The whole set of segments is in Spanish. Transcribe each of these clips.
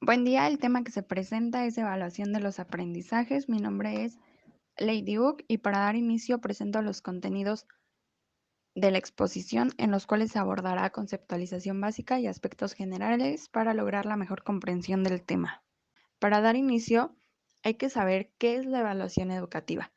Buen día, el tema que se presenta es evaluación de los aprendizajes. Mi nombre es Lady Book y para dar inicio presento los contenidos de la exposición en los cuales se abordará conceptualización básica y aspectos generales para lograr la mejor comprensión del tema. Para dar inicio, hay que saber qué es la evaluación educativa.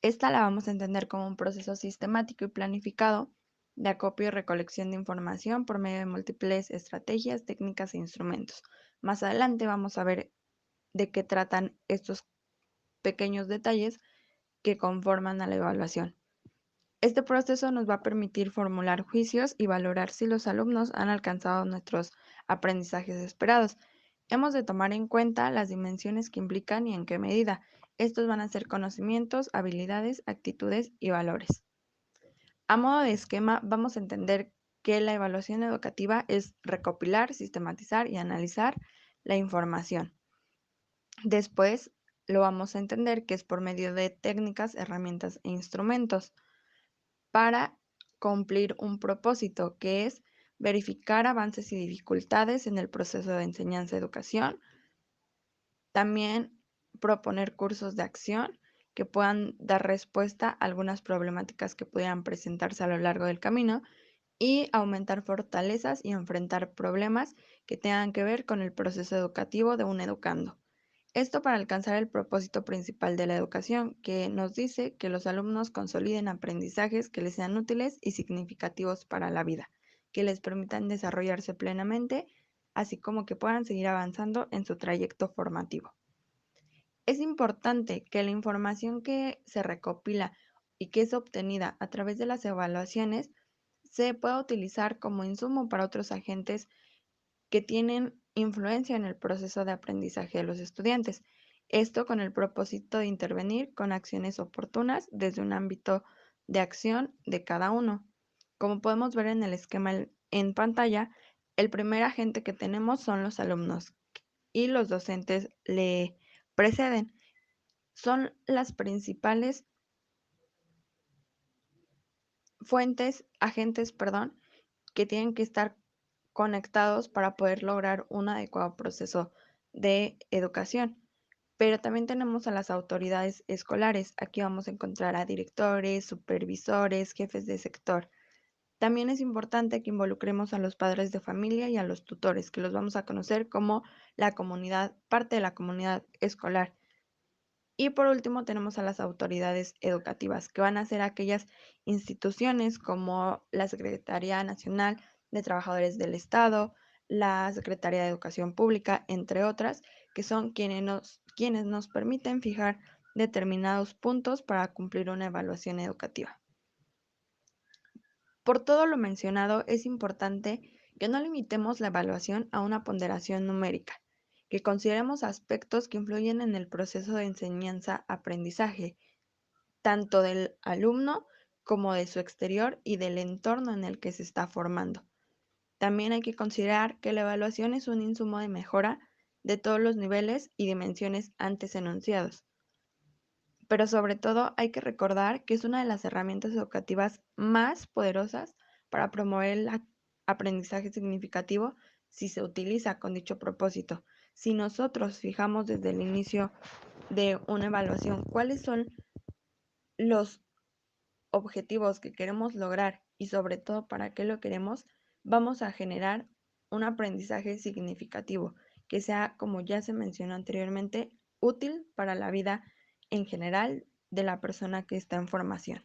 Esta la vamos a entender como un proceso sistemático y planificado de acopio y recolección de información por medio de múltiples estrategias, técnicas e instrumentos. Más adelante vamos a ver de qué tratan estos pequeños detalles que conforman a la evaluación. Este proceso nos va a permitir formular juicios y valorar si los alumnos han alcanzado nuestros aprendizajes esperados. Hemos de tomar en cuenta las dimensiones que implican y en qué medida. Estos van a ser conocimientos, habilidades, actitudes y valores. A modo de esquema, vamos a entender que la evaluación educativa es recopilar, sistematizar y analizar la información. Después lo vamos a entender que es por medio de técnicas, herramientas e instrumentos para cumplir un propósito que es verificar avances y dificultades en el proceso de enseñanza-educación, también proponer cursos de acción que puedan dar respuesta a algunas problemáticas que pudieran presentarse a lo largo del camino y aumentar fortalezas y enfrentar problemas que tengan que ver con el proceso educativo de un educando. Esto para alcanzar el propósito principal de la educación, que nos dice que los alumnos consoliden aprendizajes que les sean útiles y significativos para la vida, que les permitan desarrollarse plenamente, así como que puedan seguir avanzando en su trayecto formativo. Es importante que la información que se recopila y que es obtenida a través de las evaluaciones se pueda utilizar como insumo para otros agentes que tienen influencia en el proceso de aprendizaje de los estudiantes. Esto con el propósito de intervenir con acciones oportunas desde un ámbito de acción de cada uno. Como podemos ver en el esquema en pantalla, el primer agente que tenemos son los alumnos y los docentes le preceden. Son las principales agentes, perdón, que tienen que estar conectados para poder lograr un adecuado proceso de educación. Pero también tenemos a las autoridades escolares. Aquí vamos a encontrar a directores, supervisores, jefes de sector. También es importante que involucremos a los padres de familia y a los tutores, que los vamos a conocer como la comunidad, parte de la comunidad escolar. Y por último tenemos a las autoridades educativas, que van a ser aquellas instituciones como la Secretaría Nacional de Trabajadores del Estado, la Secretaría de Educación Pública, entre otras, que son quienes nos permiten fijar determinados puntos para cumplir una evaluación educativa. Por todo lo mencionado, es importante que no limitemos la evaluación a una ponderación numérica, que consideremos aspectos que influyen en el proceso de enseñanza-aprendizaje, tanto del alumno como de su exterior y del entorno en el que se está formando. También hay que considerar que la evaluación es un insumo de mejora de todos los niveles y dimensiones antes enunciados. Pero sobre todo hay que recordar que es una de las herramientas educativas más poderosas para promover el aprendizaje significativo si se utiliza con dicho propósito. Si nosotros fijamos desde el inicio de una evaluación cuáles son los objetivos que queremos lograr y sobre todo para qué lo queremos, vamos a generar un aprendizaje significativo que sea, como ya se mencionó anteriormente, útil para la vida en general de la persona que está en formación.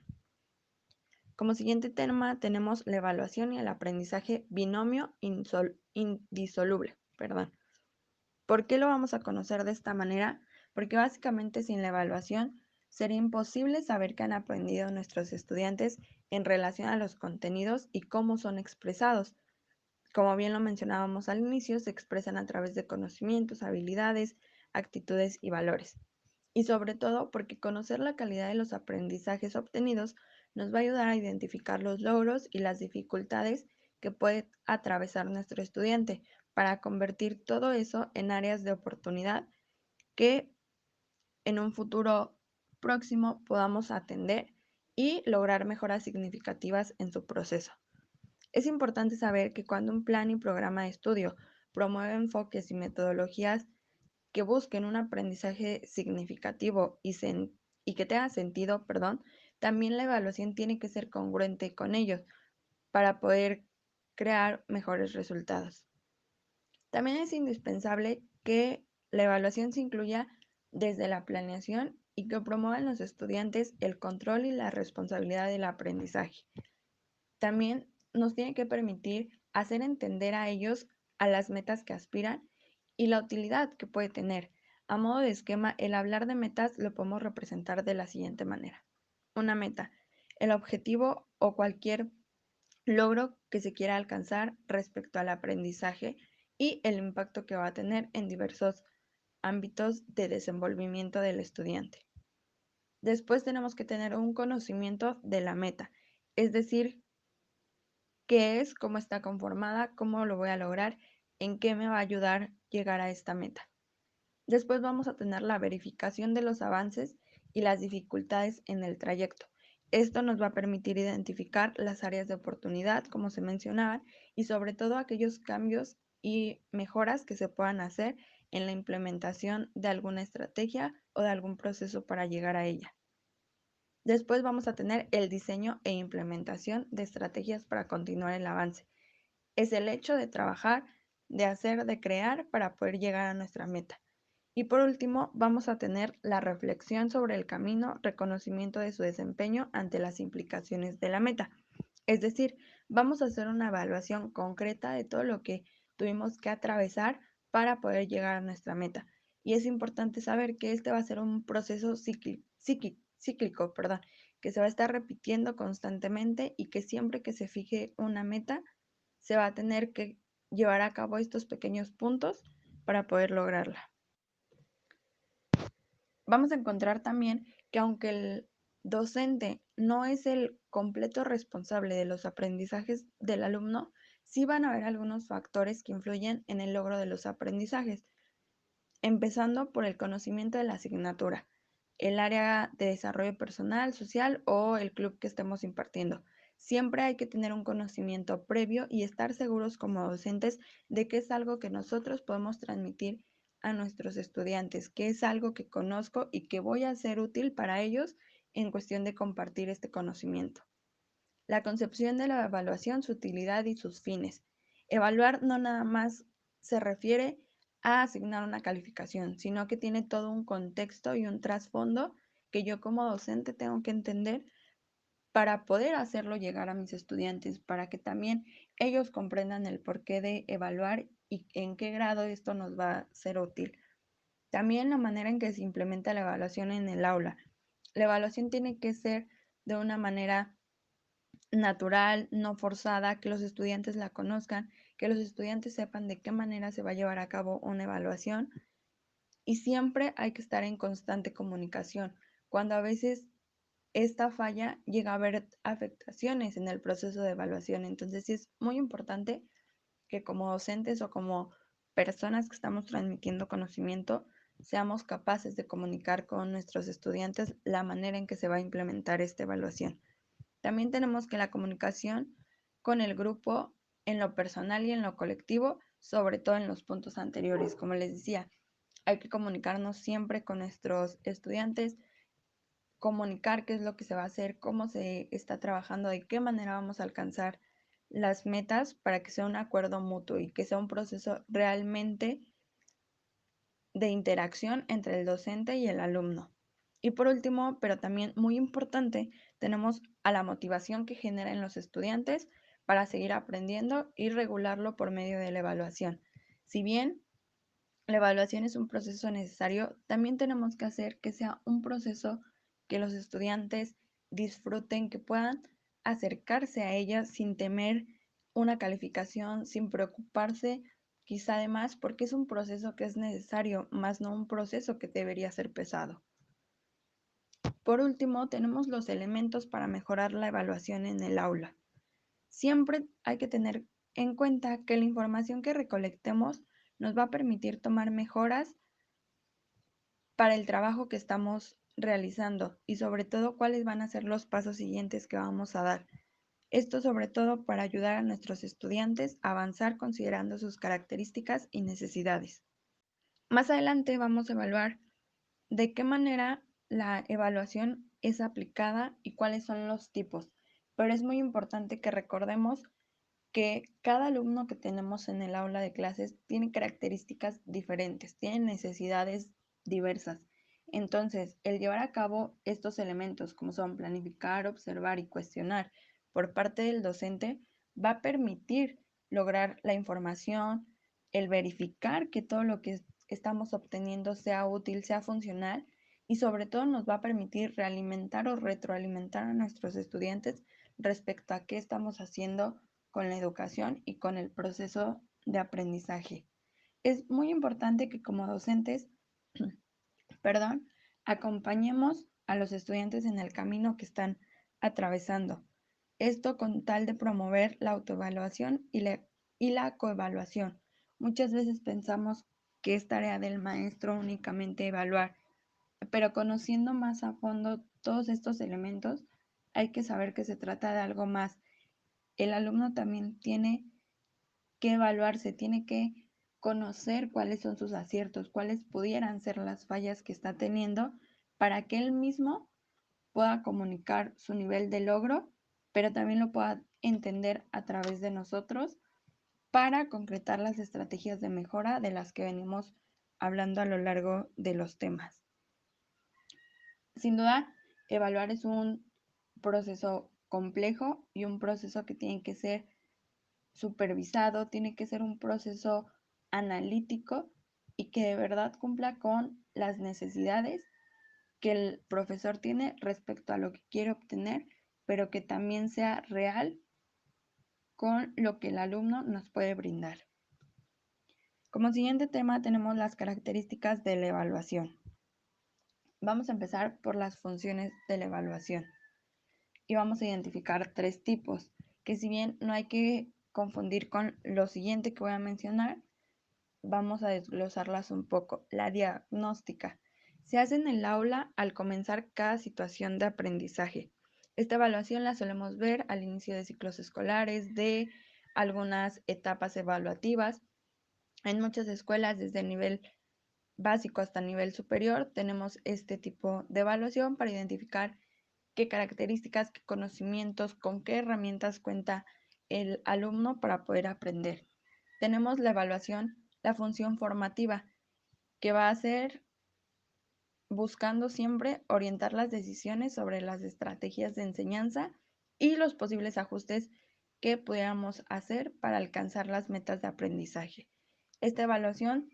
Como siguiente tema tenemos la evaluación y el aprendizaje binomio indisoluble. ¿Por qué lo vamos a conocer de esta manera? Porque básicamente sin la evaluación sería imposible saber qué han aprendido nuestros estudiantes en relación a los contenidos y cómo son expresados. Como bien lo mencionábamos al inicio, se expresan a través de conocimientos, habilidades, actitudes y valores. Y sobre todo porque conocer la calidad de los aprendizajes obtenidos nos va a ayudar a identificar los logros y las dificultades que puede atravesar nuestro estudiante para convertir todo eso en áreas de oportunidad que en un futuro próximo podamos atender y lograr mejoras significativas en su proceso. Es importante saber que cuando un plan y programa de estudio promueve enfoques y metodologías que busquen un aprendizaje significativo y que tenga sentido, perdón, también la evaluación tiene que ser congruente con ellos para poder crear mejores resultados. También es indispensable que la evaluación se incluya desde la planeación y que promueva en los estudiantes el control y la responsabilidad del aprendizaje. También nos tiene que permitir hacer entender a ellos a las metas que aspiran y la utilidad que puede tener. A modo de esquema, el hablar de metas lo podemos representar de la siguiente manera. Una meta, el objetivo o cualquier logro que se quiera alcanzar respecto al aprendizaje y el impacto que va a tener en diversos ámbitos de desenvolvimiento del estudiante. Después tenemos que tener un conocimiento de la meta, es decir, qué es, cómo está conformada, cómo lo voy a lograr, en qué me va a ayudar llegar a esta meta. Después vamos a tener la verificación de los avances y las dificultades en el trayecto. Esto nos va a permitir identificar las áreas de oportunidad, como se mencionaba, y sobre todo aquellos cambios y mejoras que se puedan hacer en la implementación de alguna estrategia o de algún proceso para llegar a ella. Después vamos a tener el diseño e implementación de estrategias para continuar el avance. Es el hecho de trabajar, de hacer, de crear para poder llegar a nuestra meta. Y por último, vamos a tener la reflexión sobre el camino, reconocimiento de su desempeño ante las implicaciones de la meta. Es decir, vamos a hacer una evaluación concreta de todo lo que tuvimos que atravesar para poder llegar a nuestra meta. Y es importante saber que este va a ser un proceso cíclico, que se va a estar repitiendo constantemente y que siempre que se fije una meta, se va a tener que llevar a cabo estos pequeños puntos para poder lograrla. Vamos a encontrar también que aunque el docente no es el completo responsable de los aprendizajes del alumno, sí van a haber algunos factores que influyen en el logro de los aprendizajes, empezando por el conocimiento de la asignatura, el área de desarrollo personal, social o el club que estemos impartiendo. Siempre hay que tener un conocimiento previo y estar seguros como docentes de que es algo que nosotros podemos transmitir a nuestros estudiantes, que es algo que conozco y que voy a ser útil para ellos en cuestión de compartir este conocimiento. La concepción de la evaluación, su utilidad y sus fines. Evaluar no nada más se refiere a asignar una calificación, sino que tiene todo un contexto y un trasfondo que yo como docente tengo que entender para poder hacerlo llegar a mis estudiantes, para que también ellos comprendan el porqué de evaluar y en qué grado esto nos va a ser útil. También la manera en que se implementa la evaluación en el aula. La evaluación tiene que ser de una manera natural, no forzada, que los estudiantes la conozcan, que los estudiantes sepan de qué manera se va a llevar a cabo una evaluación y siempre hay que estar en constante comunicación. Cuando a veces esta falla llega a haber afectaciones en el proceso de evaluación, entonces sí es muy importante que como docentes o como personas que estamos transmitiendo conocimiento, seamos capaces de comunicar con nuestros estudiantes la manera en que se va a implementar esta evaluación. También tenemos que la comunicación con el grupo en lo personal y en lo colectivo, sobre todo en los puntos anteriores. Como les decía, hay que comunicarnos siempre con nuestros estudiantes, comunicar qué es lo que se va a hacer, cómo se está trabajando, de qué manera vamos a alcanzar las metas para que sea un acuerdo mutuo y que sea un proceso realmente de interacción entre el docente y el alumno. Y por último, pero también muy importante, tenemos a la motivación que genera en los estudiantes para seguir aprendiendo y regularlo por medio de la evaluación. Si bien la evaluación es un proceso necesario, también tenemos que hacer que sea un proceso que los estudiantes disfruten, que puedan acercarse a ella sin temer una calificación, sin preocuparse quizá además porque es un proceso que es necesario, más no un proceso que debería ser pesado. Por último, tenemos los elementos para mejorar la evaluación en el aula. Siempre hay que tener en cuenta que la información que recolectemos nos va a permitir tomar mejoras para el trabajo que estamos realizando y sobre todo cuáles van a ser los pasos siguientes que vamos a dar. Esto sobre todo para ayudar a nuestros estudiantes a avanzar considerando sus características y necesidades. Más adelante vamos a evaluar de qué manera la evaluación es aplicada y cuáles son los tipos. Pero es muy importante que recordemos que cada alumno que tenemos en el aula de clases tiene características diferentes, tiene necesidades diversas. Entonces, el llevar a cabo estos elementos, como son planificar, observar y cuestionar por parte del docente, va a permitir lograr la información, el verificar que todo lo que estamos obteniendo sea útil, sea funcional y sobre todo nos va a permitir realimentar o retroalimentar a nuestros estudiantes respecto a qué estamos haciendo con la educación y con el proceso de aprendizaje. Es muy importante que como docentes, perdón, acompañemos a los estudiantes en el camino que están atravesando. Esto con tal de promover la autoevaluación y la coevaluación. Muchas veces pensamos que es tarea del maestro únicamente evaluar, pero conociendo más a fondo todos estos elementos, hay que saber que se trata de algo más. El alumno también tiene que evaluarse, tiene que conocer cuáles son sus aciertos, cuáles pudieran ser las fallas que está teniendo para que él mismo pueda comunicar su nivel de logro, pero también lo pueda entender a través de nosotros para concretar las estrategias de mejora de las que venimos hablando a lo largo de los temas. Sin duda, evaluar es un proceso complejo y un proceso que tiene que ser supervisado, tiene que ser un proceso analítico y que de verdad cumpla con las necesidades que el profesor tiene respecto a lo que quiere obtener, pero que también sea real con lo que el alumno nos puede brindar. Como siguiente tema tenemos las características de la evaluación. Vamos a empezar por las funciones de la evaluación y vamos a identificar tres tipos, que si bien no hay que confundir con lo siguiente que voy a mencionar, vamos a desglosarlas un poco. La diagnóstica se hace en el aula al comenzar cada situación de aprendizaje. Esta evaluación la solemos ver al inicio de ciclos escolares, de algunas etapas evaluativas. En muchas escuelas, desde el nivel básico hasta el nivel superior, tenemos este tipo de evaluación para identificar qué características, qué conocimientos, con qué herramientas cuenta el alumno para poder aprender. Tenemos la evaluación, la función formativa, que va a ser buscando siempre orientar las decisiones sobre las estrategias de enseñanza y los posibles ajustes que pudiéramos hacer para alcanzar las metas de aprendizaje. Esta evaluación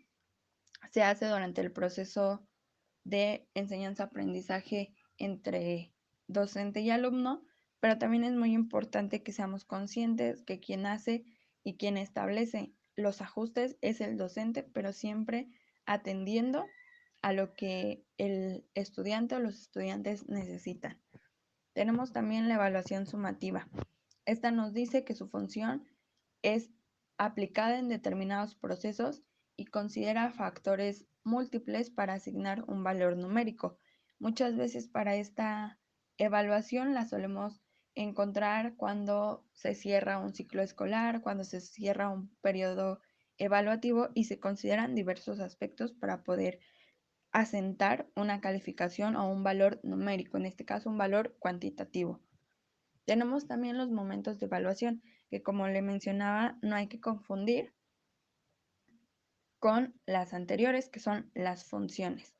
se hace durante el proceso de enseñanza-aprendizaje entre docente y alumno, pero también es muy importante que seamos conscientes que quien hace y quien establece los ajustes es el docente, pero siempre atendiendo a lo que el estudiante o los estudiantes necesitan. Tenemos también la evaluación sumativa. Esta nos dice que su función es aplicada en determinados procesos y considera factores múltiples para asignar un valor numérico. Muchas veces para esta evaluación la solemos encontrar cuando se cierra un ciclo escolar, cuando se cierra un periodo evaluativo y se consideran diversos aspectos para poder asentar una calificación o un valor numérico, en este caso un valor cuantitativo. Tenemos también los momentos de evaluación, que como le mencionaba, no hay que confundir con las anteriores, que son las funciones.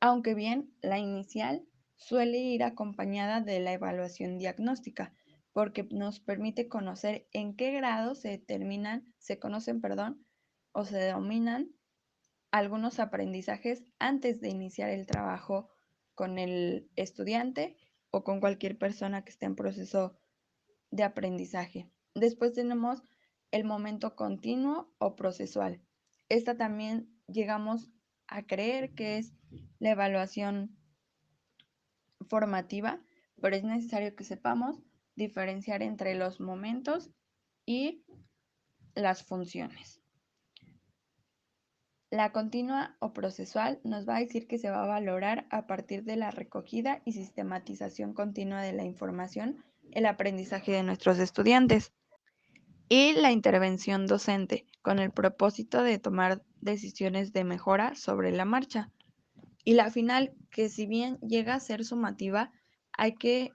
Aunque bien, la inicial suele ir acompañada de la evaluación diagnóstica, porque nos permite conocer en qué grado se conocen, o se dominan algunos aprendizajes antes de iniciar el trabajo con el estudiante o con cualquier persona que esté en proceso de aprendizaje. Después tenemos el momento continuo o procesual. Esta también llegamos a creer que es la evaluación formativa, pero es necesario que sepamos diferenciar entre los momentos y las funciones. La continua o procesual nos va a decir que se va a valorar a partir de la recogida y sistematización continua de la información el aprendizaje de nuestros estudiantes y la intervención docente con el propósito de tomar decisiones de mejora sobre la marcha. Y la final, que si bien llega a ser sumativa, hay que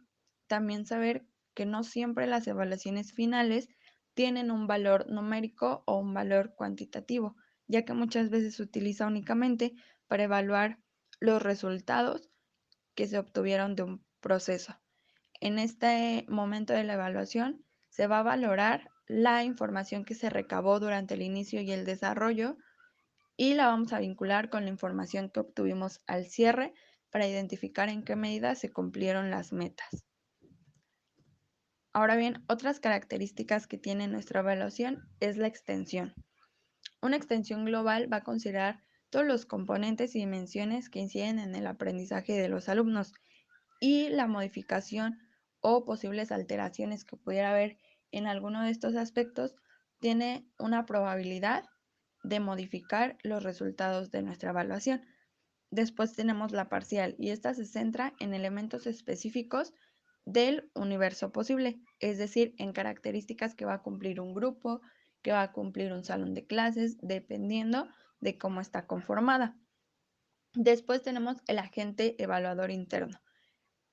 también saber que no siempre las evaluaciones finales tienen un valor numérico o un valor cuantitativo, ya que muchas veces se utiliza únicamente para evaluar los resultados que se obtuvieron de un proceso. En este momento de la evaluación se va a valorar la información que se recabó durante el inicio y el desarrollo y la vamos a vincular con la información que obtuvimos al cierre para identificar en qué medida se cumplieron las metas. Ahora bien, otras características que tiene nuestra evaluación es la extensión. Una extensión global va a considerar todos los componentes y dimensiones que inciden en el aprendizaje de los alumnos y la modificación o posibles alteraciones que pudiera haber en alguno de estos aspectos tiene una probabilidad de modificar los resultados de nuestra evaluación. Después tenemos la parcial y esta se centra en elementos específicos del universo posible, es decir, en características que va a cumplir un grupo, que va a cumplir un salón de clases, dependiendo de cómo está conformada. Después tenemos el agente evaluador interno.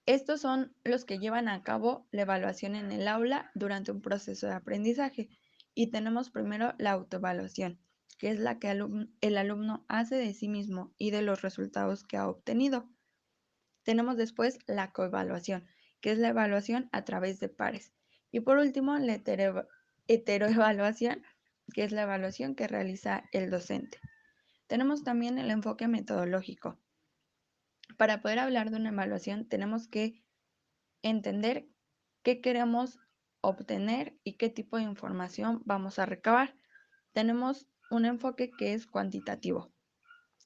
Estos son los que llevan a cabo la evaluación en el aula durante un proceso de aprendizaje. Y tenemos primero la autoevaluación, que es la que el alumno hace de sí mismo y de los resultados que ha obtenido. Tenemos después la coevaluación, que es la evaluación a través de pares. Y por último, la heteroevaluación, que es la evaluación que realiza el docente. Tenemos también el enfoque metodológico. Para poder hablar de una evaluación tenemos que entender qué queremos obtener y qué tipo de información vamos a recabar. Tenemos un enfoque que es cuantitativo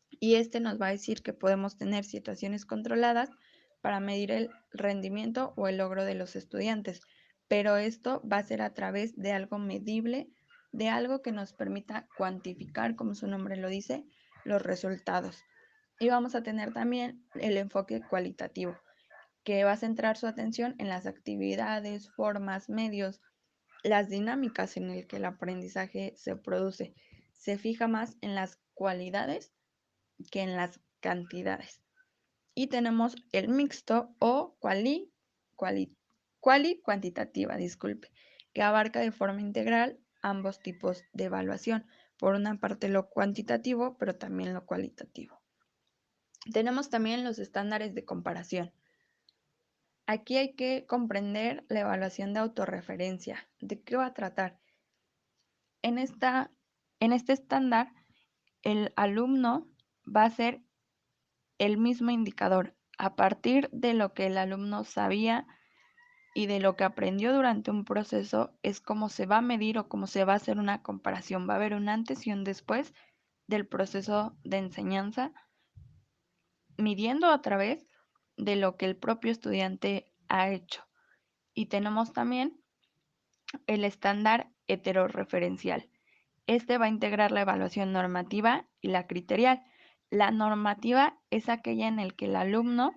y este nos va a decir que podemos tener situaciones controladas para medir el rendimiento o el logro de los estudiantes, pero esto va a ser a través de algo medible, de algo que nos permita cuantificar, como su nombre lo dice, los resultados. Y vamos a tener también el enfoque cualitativo, que va a centrar su atención en las actividades, formas, medios, las dinámicas en el que el aprendizaje se produce. Se fija más en las cualidades que en las cantidades. Y tenemos el mixto o cuantitativa, disculpe, que abarca de forma integral ambos tipos de evaluación. Por una parte lo cuantitativo, pero también lo cualitativo. Tenemos también los estándares de comparación. Aquí hay que comprender la evaluación de autorreferencia. ¿De qué va a tratar? En este estándar, el alumno va a ser el mismo indicador. A partir de lo que el alumno sabía y de lo que aprendió durante un proceso, es cómo se va a medir o cómo se va a hacer una comparación. Va a haber un antes y un después del proceso de enseñanza, midiendo a través de lo que el propio estudiante ha hecho. Y tenemos también el estándar heterorreferencial. Este va a integrar la evaluación normativa y la criterial. La normativa es aquella en la que el alumno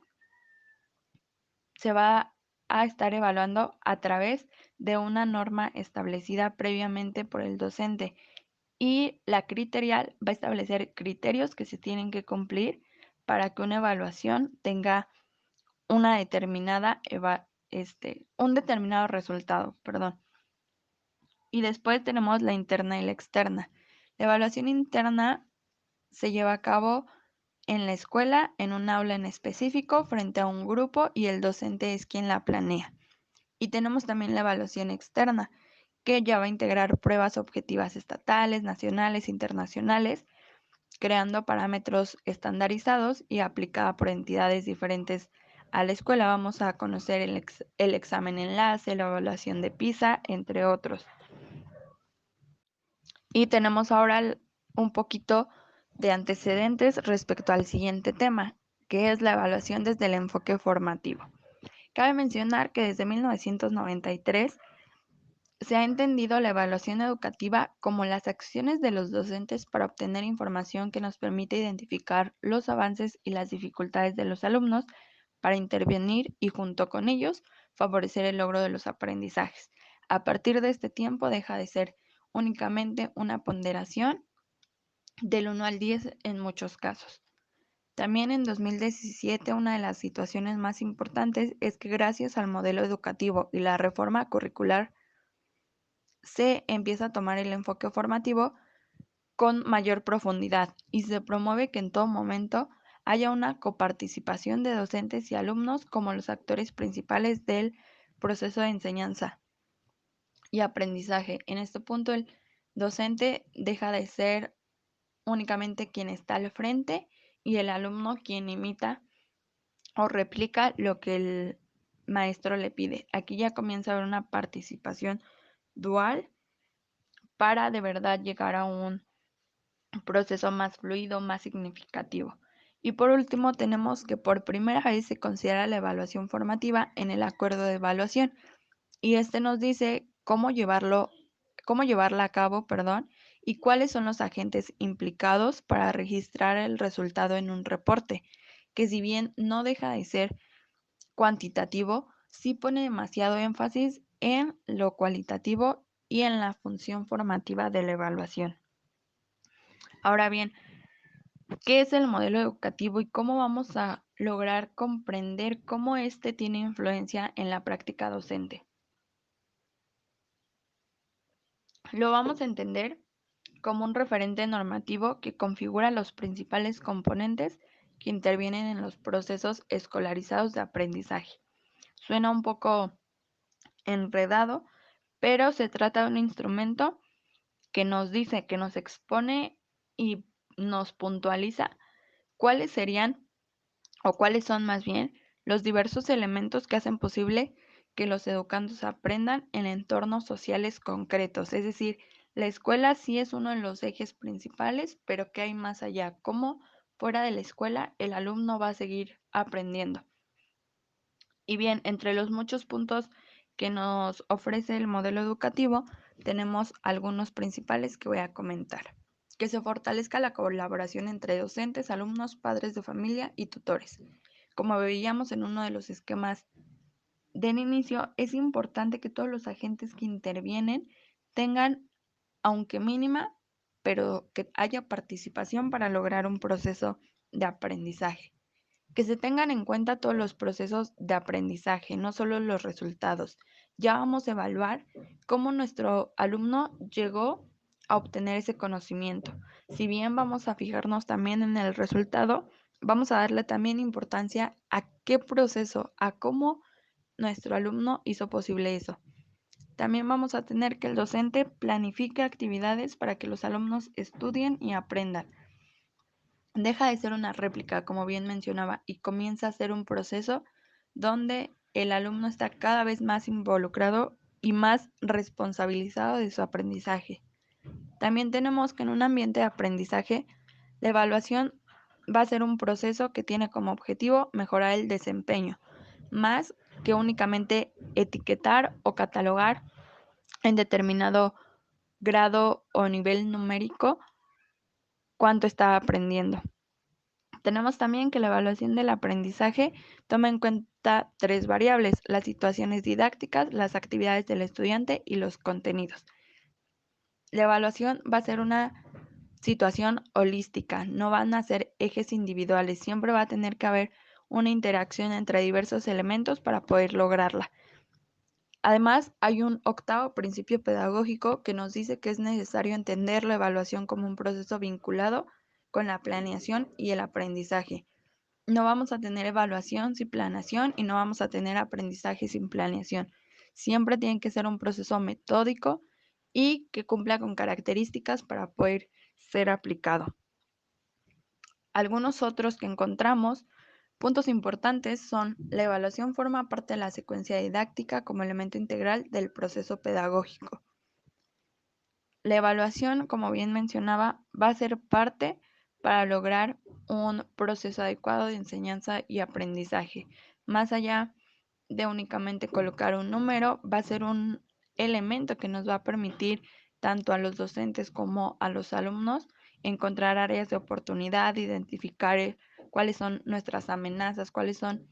se va a estar evaluando a través de una norma establecida previamente por el docente y la criterial va a establecer criterios que se tienen que cumplir para que una evaluación tenga una determinada un determinado resultado, perdón. Y después tenemos la interna y la externa. La evaluación interna se lleva a cabo en la escuela, en un aula en específico, frente a un grupo y el docente es quien la planea. Y tenemos también la evaluación externa, que ya va a integrar pruebas objetivas estatales, nacionales, internacionales, creando parámetros estandarizados y aplicada por entidades diferentes a la escuela. Vamos a conocer el examen enlace, la evaluación de PISA, entre otros. Y tenemos ahora un poquito de antecedentes respecto al siguiente tema, que es la evaluación desde el enfoque formativo. Cabe mencionar que desde 1993 se ha entendido la evaluación educativa como las acciones de los docentes para obtener información que nos permite identificar los avances y las dificultades de los alumnos para intervenir y junto con ellos favorecer el logro de los aprendizajes. A partir de este tiempo deja de ser únicamente una ponderación del 1 al 10 en muchos casos. También en 2017 una de las situaciones más importantes es que gracias al modelo educativo y la reforma curricular se empieza a tomar el enfoque formativo con mayor profundidad y se promueve que en todo momento haya una coparticipación de docentes y alumnos como los actores principales del proceso de enseñanza y aprendizaje. En este punto el docente deja de ser únicamente quien está al frente y el alumno quien imita o replica lo que el maestro le pide. Aquí ya comienza a haber una participación dual para de verdad llegar a un proceso más fluido, más significativo. Y por último, tenemos que por primera vez se considera la evaluación formativa en el acuerdo de evaluación y este nos dice cómo llevarla a cabo, perdón, y cuáles son los agentes implicados para registrar el resultado en un reporte, que si bien no deja de ser cuantitativo, sí pone demasiado énfasis en lo cualitativo y en la función formativa de la evaluación. Ahora bien, ¿qué es el modelo educativo y cómo vamos a lograr comprender cómo éste tiene influencia en la práctica docente? Lo vamos a entender como un referente normativo que configura los principales componentes que intervienen en los procesos escolarizados de aprendizaje. Suena un poco enredado, pero se trata de un instrumento que nos dice, que nos expone y nos puntualiza cuáles serían o cuáles son más bien los diversos elementos que hacen posible que los educandos aprendan en entornos sociales concretos. Es decir, la escuela sí es uno de los ejes principales, pero ¿qué hay más allá? ¿Cómo fuera de la escuela el alumno va a seguir aprendiendo? Y bien, entre los muchos puntos que nos ofrece el modelo educativo, tenemos algunos principales que voy a comentar. Que se fortalezca la colaboración entre docentes, alumnos, padres de familia y tutores. Como veíamos en uno de los esquemas del inicio, es importante que todos los agentes que intervienen tengan, aunque mínima, pero que haya participación para lograr un proceso de aprendizaje. Que se tengan en cuenta todos los procesos de aprendizaje, no solo los resultados. Ya vamos a evaluar cómo nuestro alumno llegó a obtener ese conocimiento. Si bien vamos a fijarnos también en el resultado, vamos a darle también importancia a qué proceso, a cómo nuestro alumno hizo posible eso. También vamos a tener que el docente planifique actividades para que los alumnos estudien y aprendan. Deja de ser una réplica, como bien mencionaba, y comienza a ser un proceso donde el alumno está cada vez más involucrado y más responsabilizado de su aprendizaje. También tenemos que en un ambiente de aprendizaje, la evaluación va a ser un proceso que tiene como objetivo mejorar el desempeño, más que únicamente etiquetar o catalogar en determinado grado o nivel numérico cuánto está aprendiendo. Tenemos también que la evaluación del aprendizaje toma en cuenta tres variables: las situaciones didácticas, las actividades del estudiante y los contenidos. La evaluación va a ser una situación holística, no van a ser ejes individuales, siempre va a tener que haber una interacción entre diversos elementos para poder lograrla. Además, hay un octavo principio pedagógico que nos dice que es necesario entender la evaluación como un proceso vinculado con la planeación y el aprendizaje. No vamos a tener evaluación sin planeación y no vamos a tener aprendizaje sin planeación. Siempre tiene que ser un proceso metódico y que cumpla con características para poder ser aplicado. Algunos otros que encontramos, puntos importantes, son: la evaluación forma parte de la secuencia didáctica como elemento integral del proceso pedagógico. La evaluación, como bien mencionaba, va a ser parte para lograr un proceso adecuado de enseñanza y aprendizaje. Más allá de únicamente colocar un número, va a ser un elemento que nos va a permitir tanto a los docentes como a los alumnos encontrar áreas de oportunidad, identificar cuáles son nuestras amenazas, cuáles son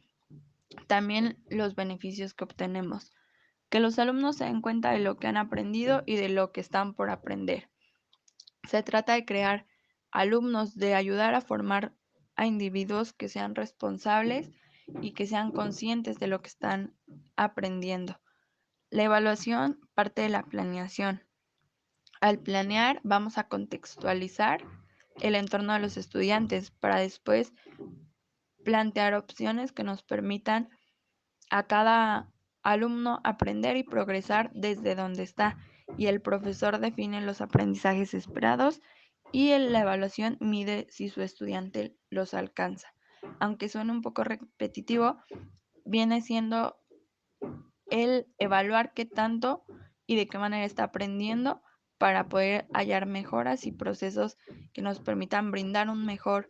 También los beneficios que obtenemos. Que los alumnos se den cuenta de lo que han aprendido y de lo que están por aprender. Se trata de crear alumnos, de ayudar a formar a individuos que sean responsables y que sean conscientes de lo que están aprendiendo. La evaluación parte de la planeación. Al planear vamos a contextualizar el entorno de los estudiantes para después plantear opciones que nos permitan a cada alumno aprender y progresar desde donde está, y el profesor define los aprendizajes esperados y la evaluación mide si su estudiante los alcanza. Aunque suene un poco repetitivo, viene siendo el evaluar qué tanto y de qué manera está aprendiendo para poder hallar mejoras y procesos que nos permitan brindar una mejor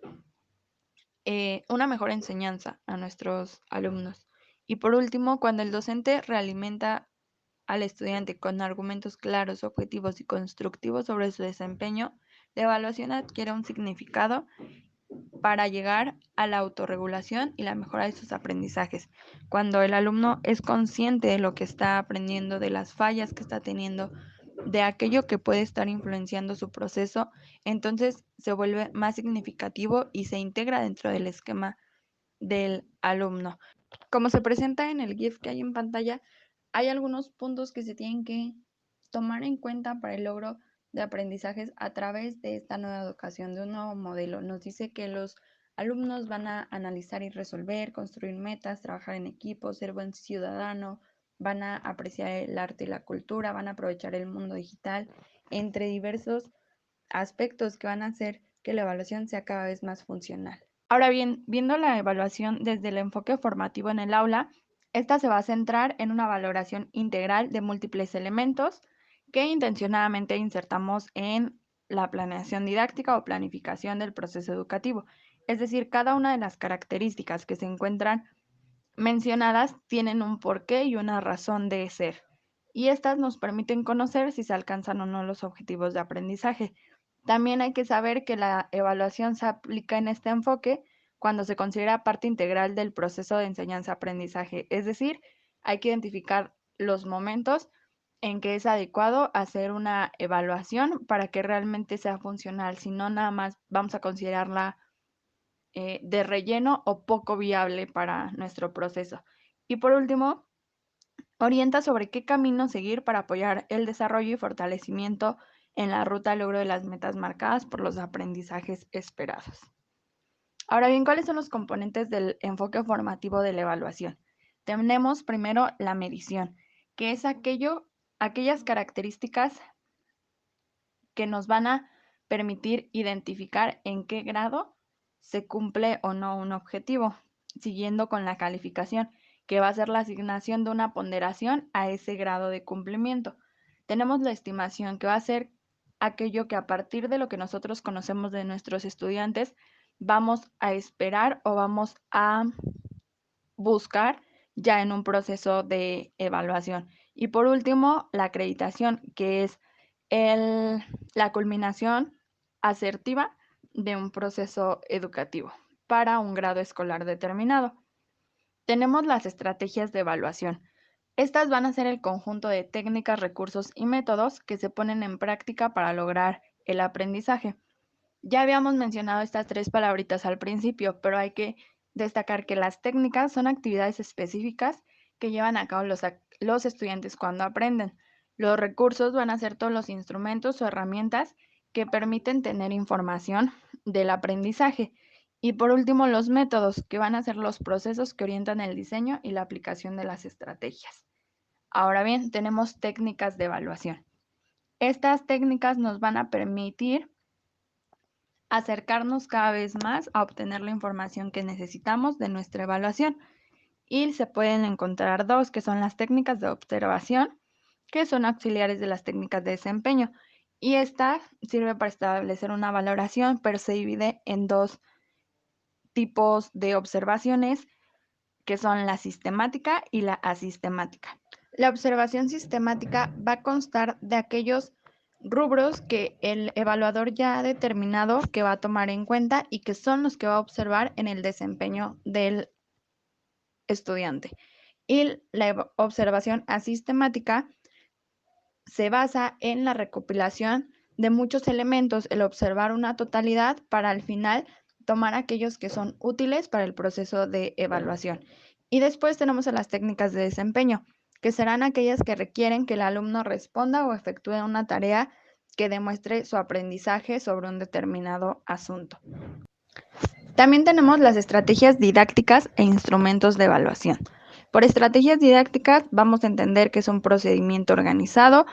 enseñanza a nuestros alumnos. Y por último, cuando el docente realimenta al estudiante con argumentos claros, objetivos y constructivos sobre su desempeño, la evaluación adquiere un significado para llegar a la autorregulación y la mejora de sus aprendizajes. Cuando el alumno es consciente de lo que está aprendiendo, de las fallas que está teniendo, de aquello que puede estar influenciando su proceso, entonces se vuelve más significativo y se integra dentro del esquema del alumno. Como se presenta en el GIF que hay en pantalla, hay algunos puntos que se tienen que tomar en cuenta para el logro de aprendizajes a través de esta nueva educación, de un nuevo modelo. Nos dice que los alumnos van a analizar y resolver, construir metas, trabajar en equipo, ser buen ciudadano, van a apreciar el arte y la cultura, van a aprovechar el mundo digital, entre diversos aspectos que van a hacer que la evaluación sea cada vez más funcional. Ahora bien, viendo la evaluación desde el enfoque formativo en el aula, esta se va a centrar en una valoración integral de múltiples elementos que intencionadamente insertamos en la planeación didáctica o planificación del proceso educativo. Es decir, cada una de las características que se encuentran mencionadas tienen un porqué y una razón de ser, y estas nos permiten conocer si se alcanzan o no los objetivos de aprendizaje. También hay que saber que la evaluación se aplica en este enfoque cuando se considera parte integral del proceso de enseñanza-aprendizaje, es decir, hay que identificar los momentos en que es adecuado hacer una evaluación para que realmente sea funcional, si no nada más vamos a considerarla de relleno o poco viable para nuestro proceso. Y por último, orienta sobre qué camino seguir para apoyar el desarrollo y fortalecimiento en la ruta al logro de las metas marcadas por los aprendizajes esperados. Ahora bien, ¿cuáles son los componentes del enfoque formativo de la evaluación? Tenemos primero la medición, que es aquellas características que nos van a permitir identificar en qué grado se cumple o no un objetivo, siguiendo con la calificación, que va a ser la asignación de una ponderación a ese grado de cumplimiento. Tenemos la estimación, que va a ser aquello que a partir de lo que nosotros conocemos de nuestros estudiantes, vamos a esperar o vamos a buscar ya en un proceso de evaluación. Y por último, la acreditación, que es la culminación asertiva de un proceso educativo para un grado escolar determinado. Tenemos las estrategias de evaluación. Estas van a ser el conjunto de técnicas, recursos y métodos que se ponen en práctica para lograr el aprendizaje. Ya habíamos mencionado estas tres palabritas al principio, pero hay que destacar que las técnicas son actividades específicas que llevan a cabo los estudiantes cuando aprenden. Los recursos van a ser todos los instrumentos o herramientas que permiten tener información del aprendizaje. Y por último, los métodos, que van a ser los procesos que orientan el diseño y la aplicación de las estrategias. Ahora bien, tenemos técnicas de evaluación. Estas técnicas nos van a permitir acercarnos cada vez más a obtener la información que necesitamos de nuestra evaluación. Y se pueden encontrar dos, que son las técnicas de observación, que son auxiliares de las técnicas de desempeño. Y esta sirve para establecer una valoración, pero se divide en dos tipos de observaciones, que son la sistemática y la asistemática. La observación sistemática va a constar de aquellos rubros que el evaluador ya ha determinado que va a tomar en cuenta y que son los que va a observar en el desempeño del estudiante. Y la observación asistemática se basa en la recopilación de muchos elementos, el observar una totalidad para al final tomar aquellos que son útiles para el proceso de evaluación. Y después tenemos a las técnicas de desempeño, que serán aquellas que requieren que el alumno responda o efectúe una tarea que demuestre su aprendizaje sobre un determinado asunto. También tenemos las estrategias didácticas e instrumentos de evaluación. Por estrategias didácticas vamos a entender que es un procedimiento organizado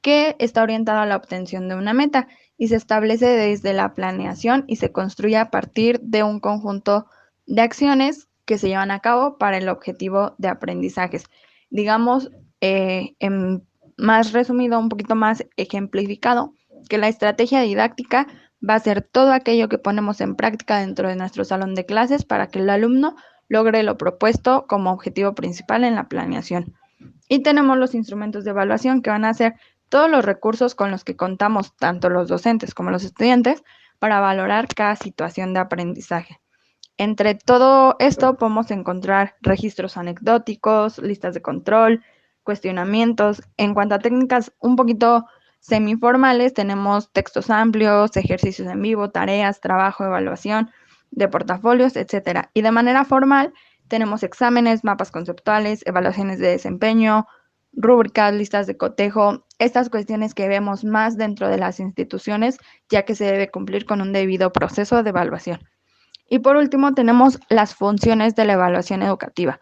que está orientado a la obtención de una meta y se establece desde la planeación y se construye a partir de un conjunto de acciones que se llevan a cabo para el objetivo de aprendizajes. Digamos, en más resumido, un poquito más ejemplificado, que la estrategia didáctica va a ser todo aquello que ponemos en práctica dentro de nuestro salón de clases para que el alumno logre lo propuesto como objetivo principal en la planeación. Y tenemos los instrumentos de evaluación que van a ser todos los recursos con los que contamos tanto los docentes como los estudiantes para valorar cada situación de aprendizaje. Entre todo esto podemos encontrar registros anecdóticos, listas de control, cuestionamientos. En cuanto a técnicas un poquito semiformales, tenemos textos amplios, ejercicios en vivo, tareas, trabajo, evaluación de portafolios, etc. Y de manera formal tenemos exámenes, mapas conceptuales, evaluaciones de desempeño, rúbricas, listas de cotejo, estas cuestiones que vemos más dentro de las instituciones, ya que se debe cumplir con un debido proceso de evaluación. Y por último tenemos las funciones de la evaluación educativa.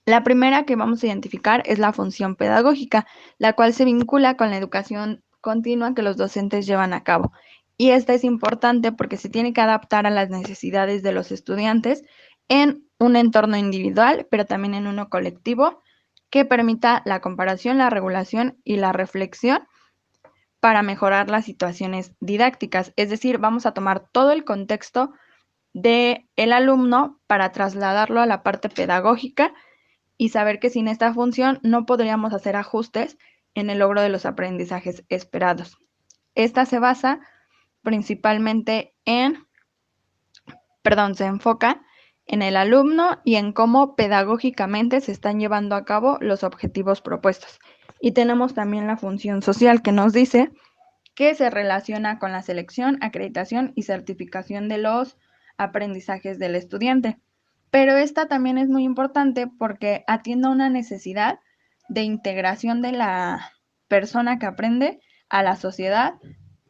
La primera que vamos a identificar es la función pedagógica, la cual se vincula con la educación continua que los docentes llevan a cabo. Y esta es importante porque se tiene que adaptar a las necesidades de los estudiantes en un entorno individual, pero también en uno colectivo, que permita la comparación, la regulación y la reflexión para mejorar las situaciones didácticas. Es decir, vamos a tomar todo el contexto del alumno para trasladarlo a la parte pedagógica y saber que sin esta función no podríamos hacer ajustes en el logro de los aprendizajes esperados. Esta se basa principalmente se enfoca en el alumno y en cómo pedagógicamente se están llevando a cabo los objetivos propuestos. Y tenemos también la función social que nos dice que se relaciona con la selección, acreditación y certificación de los aprendizajes del estudiante. Pero esta también es muy importante porque atiende a una necesidad de integración de la persona que aprende a la sociedad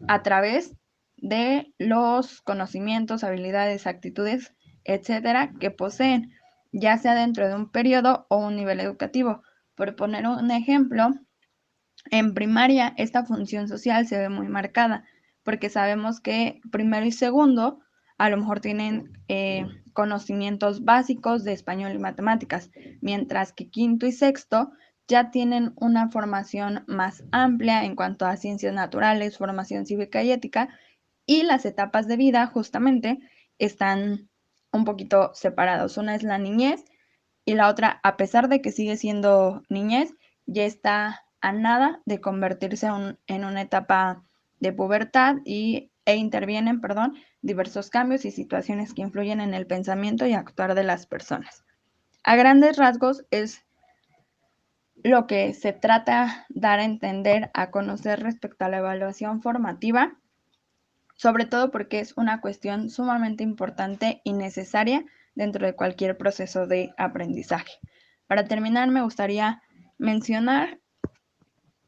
a través de los conocimientos, habilidades, actitudes, etcétera, que poseen, ya sea dentro de un periodo o un nivel educativo. Por poner un ejemplo, en primaria esta función social se ve muy marcada porque sabemos que primero y segundo a lo mejor tienen conocimientos básicos de español y matemáticas, mientras que quinto y sexto ya tienen una formación más amplia en cuanto a ciencias naturales, formación cívica y ética, y las etapas de vida justamente están un poquito separados. Una es la niñez y la otra, a pesar de que sigue siendo niñez, ya está a nada de convertirse en una etapa de pubertad e intervienen, diversos cambios y situaciones que influyen en el pensamiento y actuar de las personas. A grandes rasgos es lo que se trata dar a entender, a conocer respecto a la evaluación formativa, sobre todo porque es una cuestión sumamente importante y necesaria dentro de cualquier proceso de aprendizaje. Para terminar, me gustaría mencionar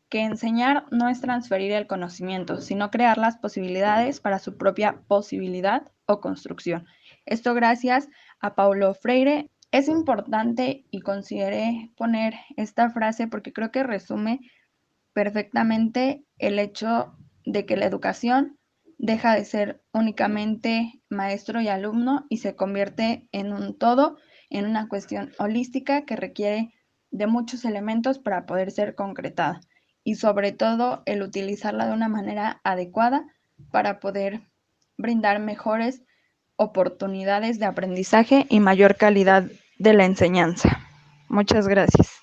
que enseñar no es transferir el conocimiento, sino crear las posibilidades para su propia posibilidad o construcción. Esto gracias a Paulo Freire. Es importante y consideré poner esta frase porque creo que resume perfectamente el hecho de que la educación deja de ser únicamente maestro y alumno y se convierte en un todo, en una cuestión holística que requiere de muchos elementos para poder ser concretada y sobre todo el utilizarla de una manera adecuada para poder brindar mejores oportunidades de aprendizaje y mayor calidad de la enseñanza. Muchas gracias.